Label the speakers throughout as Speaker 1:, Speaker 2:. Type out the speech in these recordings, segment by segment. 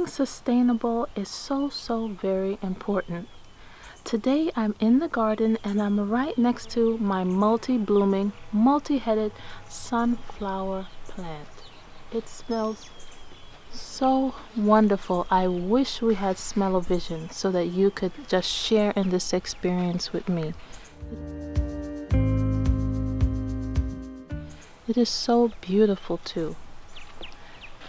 Speaker 1: Being sustainable is so very important. Today I'm in the garden and I'm right next to my multi-blooming, multi-headed sunflower plant. It smells so wonderful. I wish we had smell-o-vision so that you could just share in this experience with me. It is so beautiful too.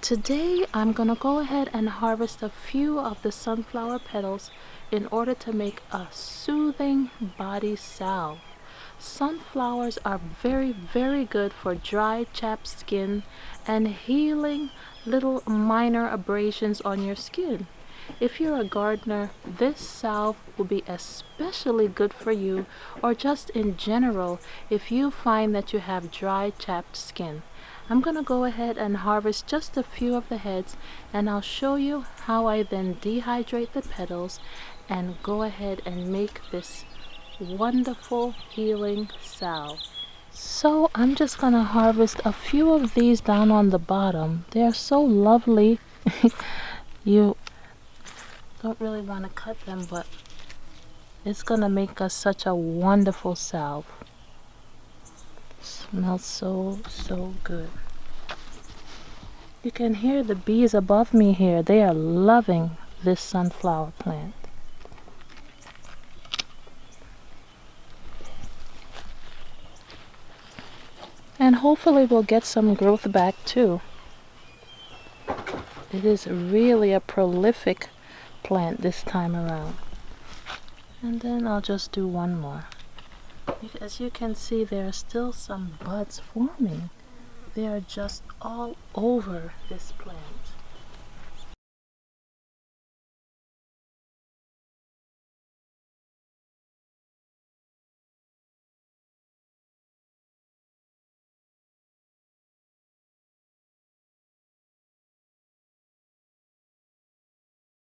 Speaker 1: Today I'm gonna go ahead and harvest a few of the sunflower petals in order to make a soothing body salve. Sunflowers are very good for dry, chapped skin and healing little minor abrasions on your skin. If you're a gardener, this salve will be especially good for you, or just in general if you find that you have dry, chapped skin. I'm going to go ahead and harvest just a few of the heads, and I'll show you how I then dehydrate the petals and go ahead and make this wonderful healing salve. So I'm just going to harvest a few of these down on the bottom. They are so lovely. You don't really want to cut them, but it's going to make us such a wonderful salve. Smells so good. You can hear the bees above me here. They are loving this sunflower plant. And hopefully we'll get some growth back too. It is really a prolific plant this time around. And then I'll just do one more. As you can see, there are still some buds forming. They are just all over this plant.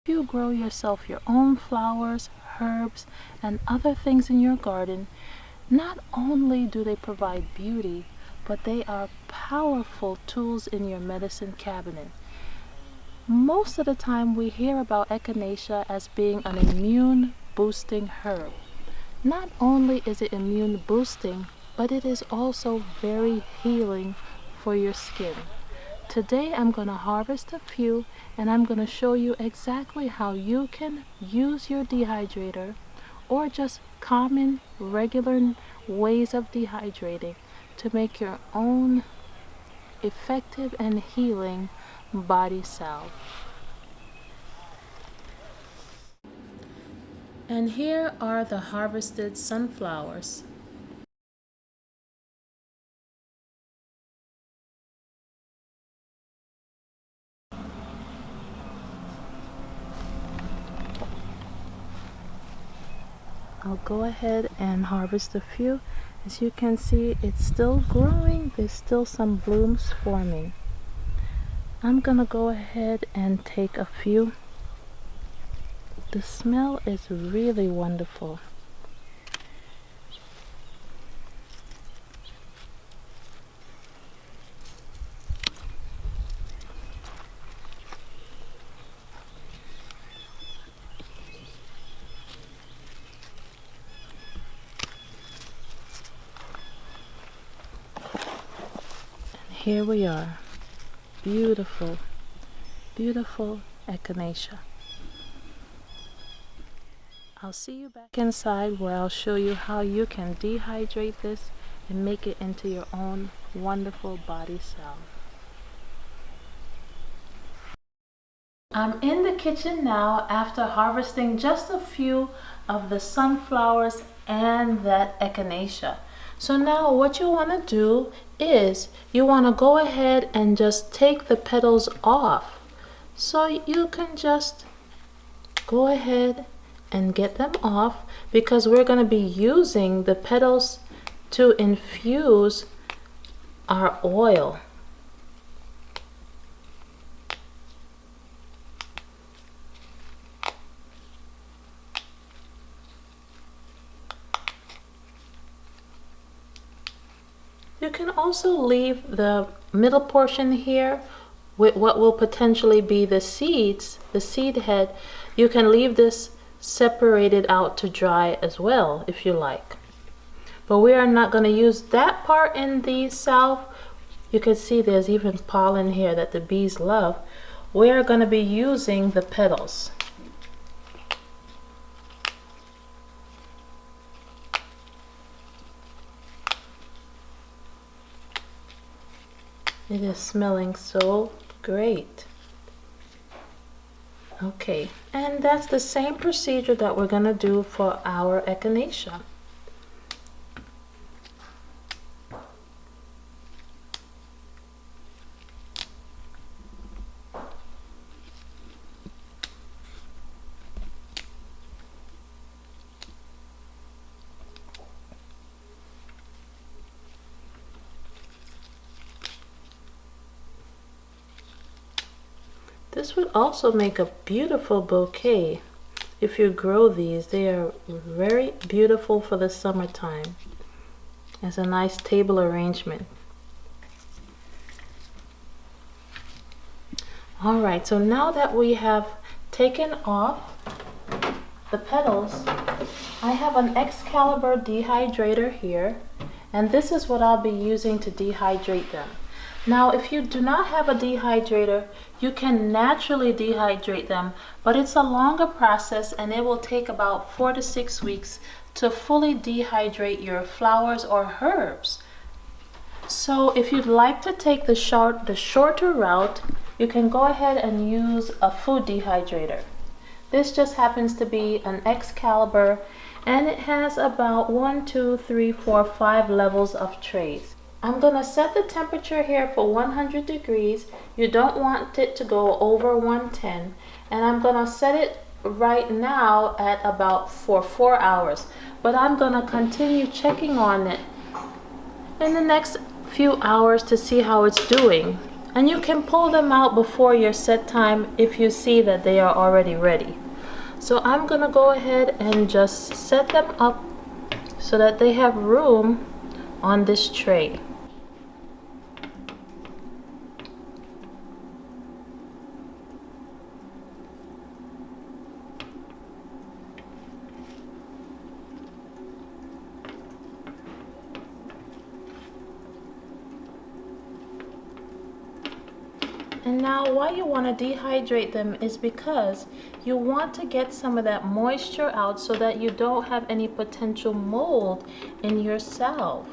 Speaker 1: If you grow yourself your own flowers, herbs, and other things in your garden, not only do they provide beauty, but they are powerful tools in your medicine cabinet. Most of the time we hear about Echinacea as being an immune boosting herb. Not only is it immune boosting, but it is also very healing for your skin. Today I'm going to harvest a few, and I'm going to show you exactly how you can use your dehydrator or just common regular ways of dehydrating to make your own effective and healing body salve. And here are the harvested sunflowers. I'll go ahead and harvest a few. As you can see, it's still growing. There's still some blooms forming. I'm gonna go ahead and take a few. The smell is really wonderful. Here we are. Beautiful, beautiful Echinacea. I'll see you back inside where I'll show you how you can dehydrate this and make it into your own wonderful body salve. I'm in the kitchen now after harvesting just a few of the sunflowers and that Echinacea. So now what you want to do is you want to go ahead and just take the petals off. So you can just go ahead and get them off, because we're going to be using the petals to infuse our oil. You can also leave the middle portion here with what will potentially be the seeds, the seed head, you can leave this separated out to dry as well if you like. But we are not going to use that part in the salve. You can see there's even pollen here that the bees love. We are going to be using the petals. It is smelling so great. Okay, and that's the same procedure that we're going to do for our Echinacea. This would also make a beautiful bouquet if you grow these. They are very beautiful for the summertime as a nice table arrangement. Alright, so now that we have taken off the petals, I have an Excalibur Dehydrator here, and this is what I'll be using to dehydrate them. Now, if you do not have a dehydrator, you can naturally dehydrate them, but it's a longer process and it will take about 4 to 6 weeks to fully dehydrate your flowers or herbs. So if you'd like to take the shorter route, you can go ahead and use a food dehydrator. This just happens to be an Excalibur, and it has about 1, 2, 3, 4, 5 levels of trays. I'm going to set the temperature here for 100 degrees. You don't want it to go over 110. And I'm going to set it right now at about for 4 hours. But I'm going to continue checking on it in the next few hours to see how it's doing. And you can pull them out before your set time if you see that they are already ready. So I'm going to go ahead and just set them up so that they have room on this tray. And now why you want to dehydrate them is because you want to get some of that moisture out so that you don't have any potential mold in your salve.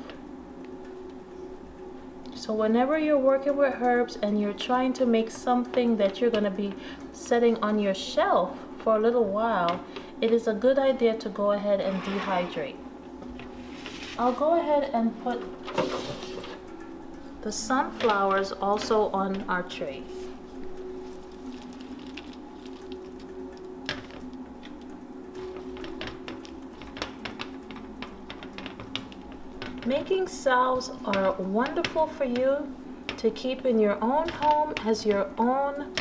Speaker 1: So whenever you're working with herbs and you're trying to make something that you're going to be setting on your shelf for a little while, it is a good idea to go ahead and dehydrate. I'll go ahead and put the sunflowers also on our tray. Making salves are wonderful for you to keep in your own home as your own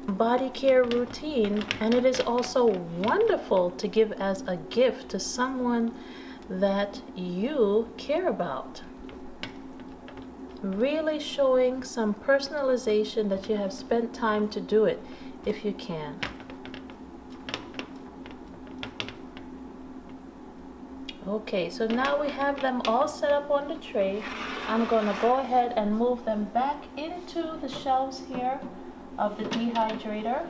Speaker 1: body care routine, and it is also wonderful to give as a gift to someone that you care about. Really showing some personalization that you have spent time to do it if you can. Okay, so now we have them all set up on the tray. I'm going to go ahead and move them back into the shelves here of the dehydrator.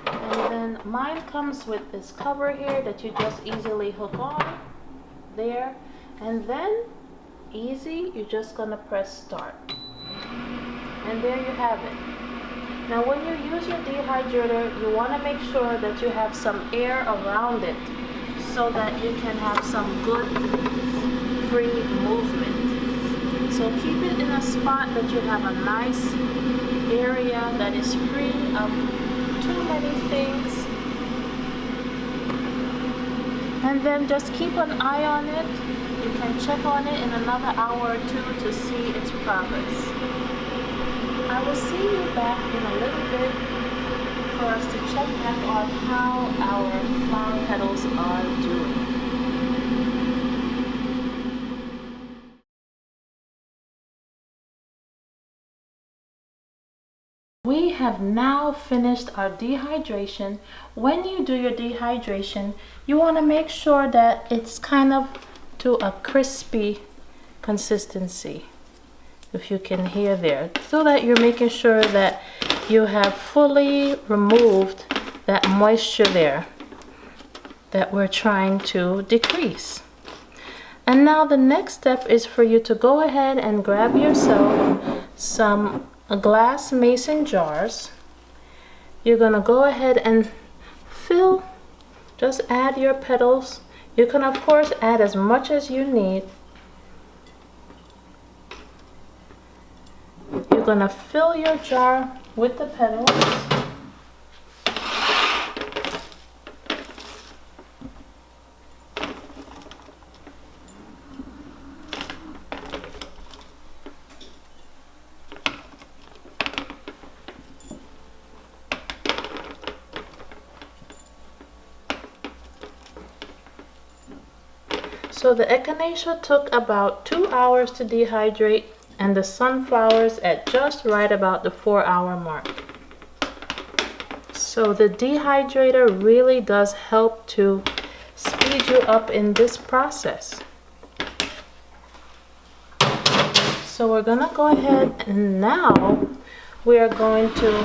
Speaker 1: And then mine comes with this cover here that you just easily hook on there. And then, easy, you're just going to press start. And there you have it. Now when you use your dehydrator, you want to make sure that you have some air around it so that you can have some good free movement. So keep it in a spot that you have a nice area that is free of too many things. And then just keep an eye on it. You can check on it in another hour or two to see its progress. I will see you back in a little bit for us to check back on how our flower petals are doing. We have now finished our dehydration. When you do your dehydration, you want to make sure that it's kind of to a crispy consistency, if you can hear there, so that you're making sure that you have fully removed that moisture there that we're trying to decrease. And now the next step is for you to go ahead and grab yourself some glass mason jars. You're gonna go ahead and fill, just add your petals. You can of course add as much as you need. You're gonna fill your jar with the petals. So the Echinacea took about 2 hours to dehydrate, and the sunflowers at just right about the 4-hour mark. So the dehydrator really does help to speed you up in this process. So we're gonna go ahead and now we are going to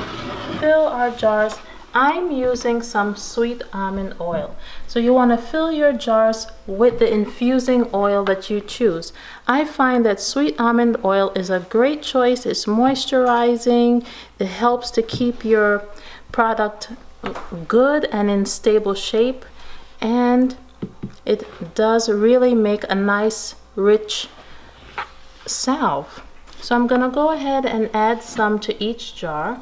Speaker 1: fill our jars. I'm using some sweet almond oil. So you want to fill your jars with the infusing oil that you choose. I find that sweet almond oil is a great choice. It's moisturizing. It helps to keep your product good and in stable shape. And it does really make a nice, rich salve. So I'm going to go ahead and add some to each jar.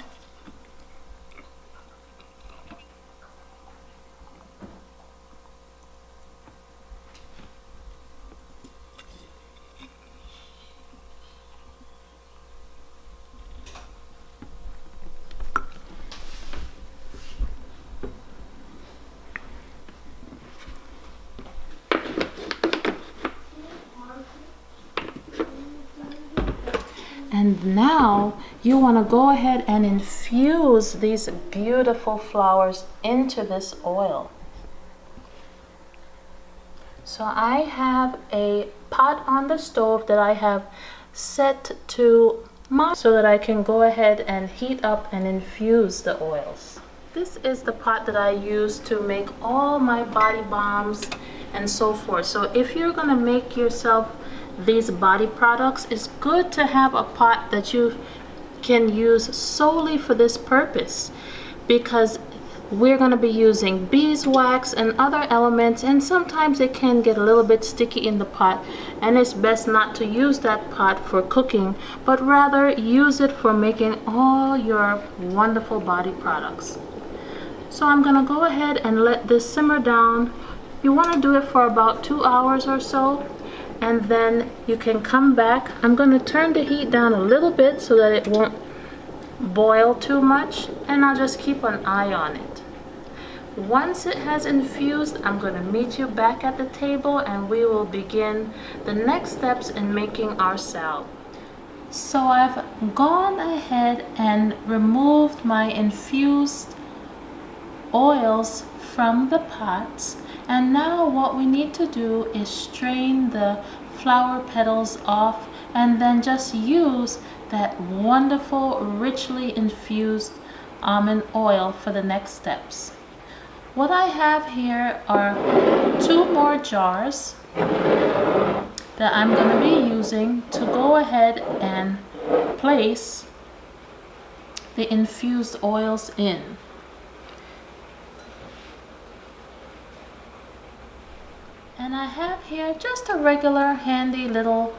Speaker 1: And now you want to go ahead and infuse these beautiful flowers into this oil. So I have a pot on the stove that I have set to so that I can go ahead and heat up and infuse the oils. This is the pot that I use to make all my body balms and so forth. So if you're going to make yourself these body products, it's good to have a pot that you can use solely for this purpose, because we're going to be using beeswax and other elements, and sometimes it can get a little bit sticky in the pot, and it's best not to use that pot for cooking, but rather use it for making all your wonderful body products. So I'm going to go ahead and let this simmer down. You want to do it for about 2 hours or so, and then you can come back. I'm going to turn the heat down a little bit so that it won't boil too much, and I'll just keep an eye on it. Once it has infused, I'm going to meet you back at the table and we will begin the next steps in making our salve. So I've gone ahead and removed my infused oils from the pots, and now what we need to do is strain the flower petals off and then just use that wonderful richly infused almond oil for the next steps. What I have here are 2 more jars that I'm going to be using to go ahead and place the infused oils in. And I have here just a regular handy little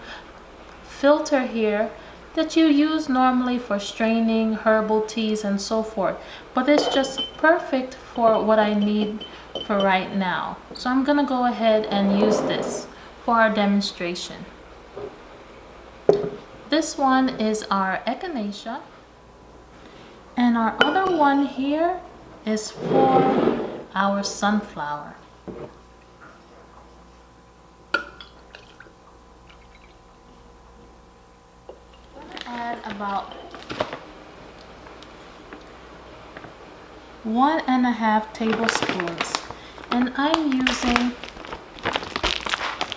Speaker 1: filter here that you use normally for straining herbal teas and so forth, but it's just perfect for what I need for right now. So I'm gonna go ahead and use this for our demonstration. This one is our Echinacea, and our other one here is for our sunflower. Add about 1.5 tablespoons. And I'm using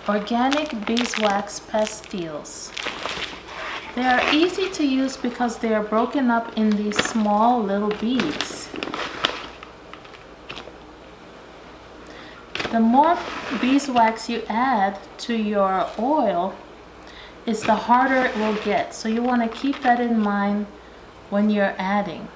Speaker 1: organic beeswax pastilles. They are easy to use because they are broken up in these small little beads. The more beeswax you add to your oil, is the harder it will get. So you want to keep that in mind when you're adding.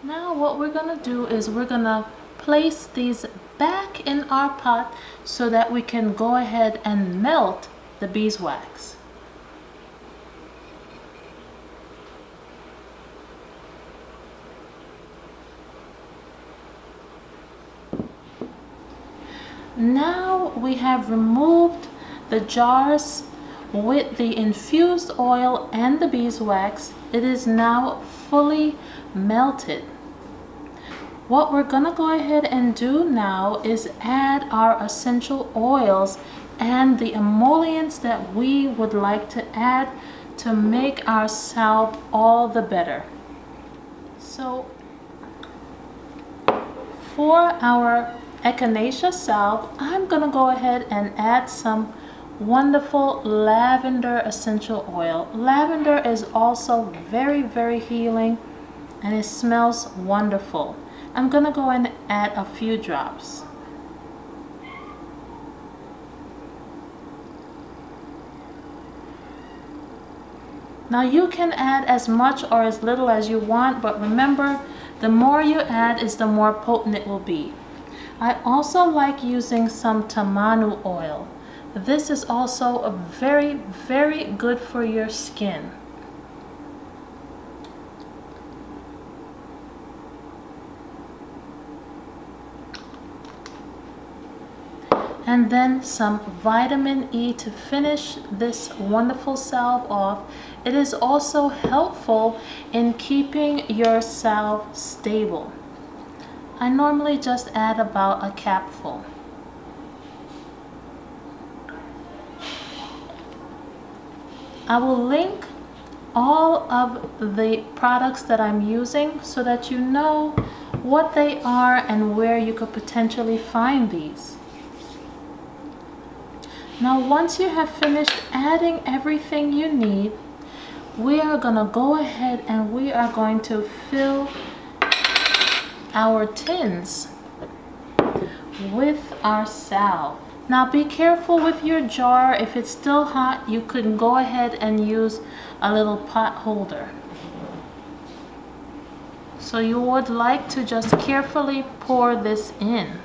Speaker 1: Now what we're going to do is we're going to place these back in our pot so that we can go ahead and melt the beeswax. Now we have removed the jars with the infused oil and the beeswax. It is now fully melted. What we're gonna go ahead and do now is add our essential oils and the emollients that we would like to add to make our salve all the better. So for our Echinacea Salve, I'm gonna go ahead and add some wonderful lavender essential oil. Lavender is also very healing and it smells wonderful. I'm gonna go and add a few drops. Now you can add as much or as little as you want, but remember, the more you add is the more potent it will be. I also like using some Tamanu oil. This is also very good for your skin. And then some vitamin E to finish this wonderful salve off. It is also helpful in keeping your salve stable. I normally just add about a capful. I will link all of the products that I'm using so that you know what they are and where you could potentially find these. Now once you have finished adding everything you need, we are going to go ahead and we are going to fill our tins with our salve. Now be careful with your jar. If it's still hot, you could go ahead and use a little pot holder. So you would like to just carefully pour this in.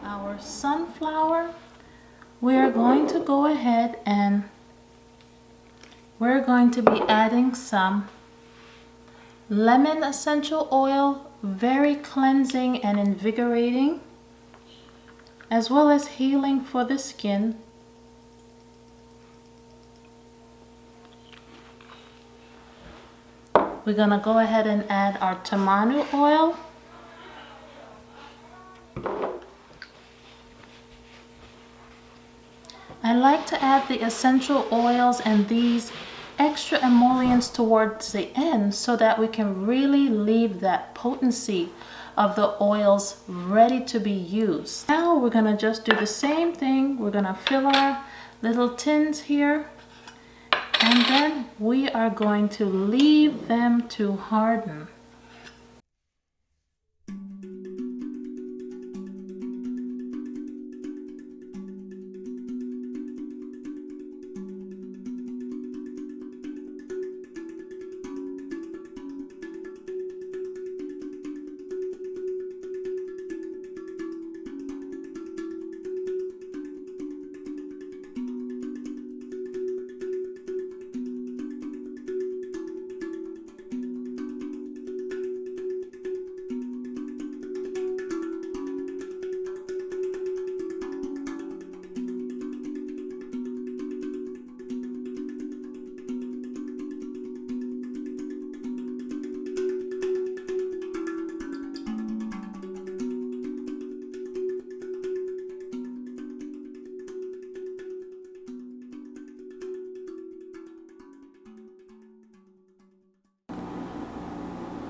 Speaker 1: Our sunflower, we're going to go ahead and we're going to be adding some lemon essential oil, very cleansing and invigorating, as well as healing for the skin. We're gonna go ahead and add our Tamanu oil. I like to add the essential oils and these extra emollients towards the end so that we can really leave that potency of the oils ready to be used. Now we're gonna just do the same thing. We're gonna fill our little tins here and then we are going to leave them to harden.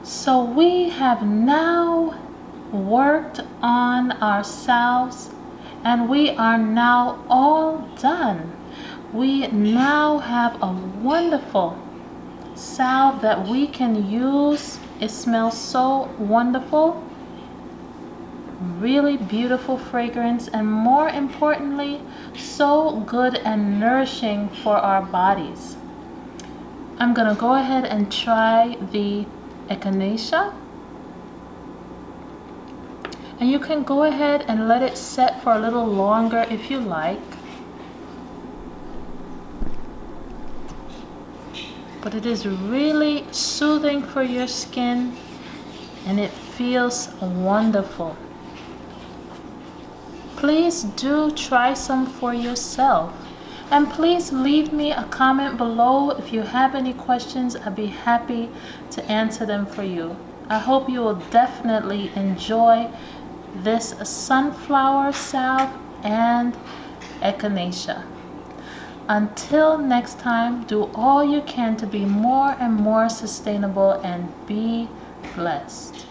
Speaker 1: So we have now worked on our salves, and we are now all done. We now have a wonderful salve that we can use. It smells so wonderful, really beautiful fragrance, and more importantly, so good and nourishing for our bodies. I'm gonna go ahead and try the Echinacea, and you can go ahead and let it set for a little longer if you like. But it is really soothing for your skin, and it feels wonderful. Please do try some for yourself. And please leave me a comment below if you have any questions. I'd be happy to answer them for you. I hope you will definitely enjoy this sunflower salve and Echinacea. Until next time, do all you can to be more and more sustainable and be blessed.